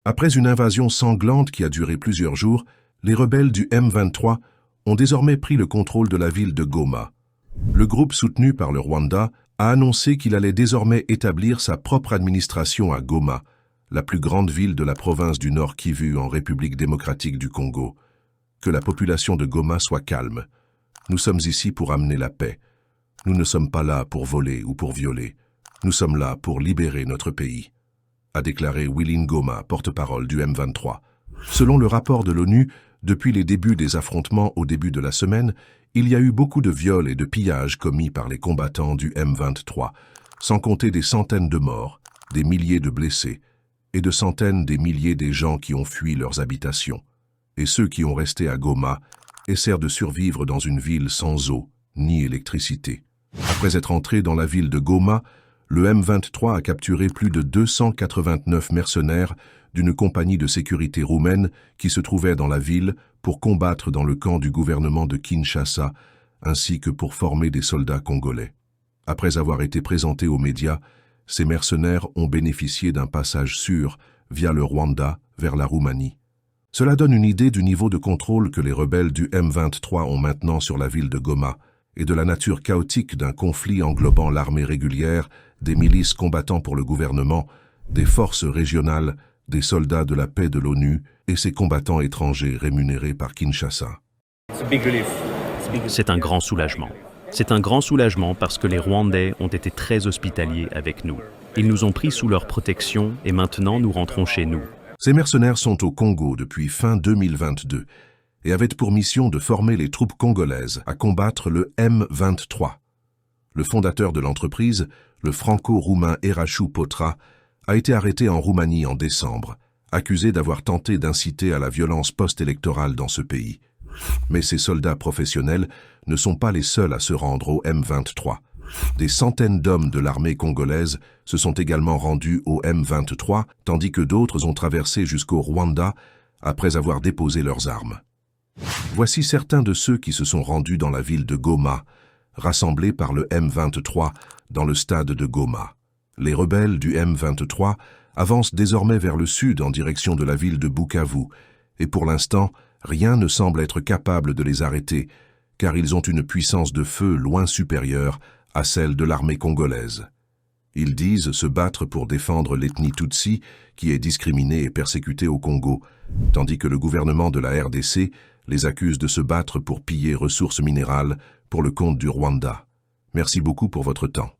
Après une invasion sanglante qui a duré plusieurs jours, les rebelles du M23 ont désormais pris le contrôle de la ville de Goma. Le groupe soutenu par le Rwanda a annoncé qu'il allait désormais établir sa propre administration à Goma, la plus grande ville de la province du Nord Kivu en République démocratique du Congo. Que la population de Goma soit calme. Nous sommes ici pour amener la paix. Nous ne sommes pas là pour voler ou pour violer. Nous sommes là pour libérer notre pays, a déclaré Willy Ngoma, porte-parole du M23. Selon le rapport de l'ONU, depuis les débuts des affrontements au début de la semaine, il y a eu beaucoup de viols et de pillages commis par les combattants du M23, sans compter des centaines de morts, des milliers de blessés, et de centaines des milliers des gens qui ont fui leurs habitations. Et ceux qui ont resté à Goma essaient de survivre dans une ville sans eau ni électricité. Après être entré dans la ville de Goma, le M23 a capturé plus de 289 mercenaires d'une compagnie de sécurité roumaine qui se trouvait dans la ville pour combattre dans le camp du gouvernement de Kinshasa, ainsi que pour former des soldats congolais. Après avoir été présentés aux médias, ces mercenaires ont bénéficié d'un passage sûr via le Rwanda vers la Roumanie. Cela donne une idée du niveau de contrôle que les rebelles du M23 ont maintenant sur la ville de Goma et de la nature chaotique d'un conflit englobant l'armée régulière, des milices combattant pour le gouvernement, des forces régionales, des soldats de la paix de l'ONU et ces combattants étrangers rémunérés par Kinshasa. C'est un grand soulagement. C'est un grand soulagement parce que les Rwandais ont été très hospitaliers avec nous. Ils nous ont pris sous leur protection et maintenant nous rentrons chez nous. Ces mercenaires sont au Congo depuis fin 2022 et avaient pour mission de former les troupes congolaises à combattre le M23. Le fondateur de l'entreprise, le franco-roumain Erachou Potra, a été arrêté en Roumanie en décembre, accusé d'avoir tenté d'inciter à la violence post-électorale dans ce pays. Mais ces soldats professionnels ne sont pas les seuls à se rendre au M23. Des centaines d'hommes de l'armée congolaise se sont également rendus au M23, tandis que d'autres ont traversé jusqu'au Rwanda après avoir déposé leurs armes. Voici certains de ceux qui se sont rendus dans la ville de Goma, rassemblés par le M23 dans le stade de Goma. Les rebelles du M23 avancent désormais vers le sud en direction de la ville de Bukavu, et pour l'instant, rien ne semble être capable de les arrêter, car ils ont une puissance de feu loin supérieure à celle de l'armée congolaise. Ils disent se battre pour défendre l'ethnie Tutsi, qui est discriminée et persécutée au Congo, tandis que le gouvernement de la RDC les accuse de se battre pour piller ressources minérales pour le compte du Rwanda. Merci beaucoup pour votre temps.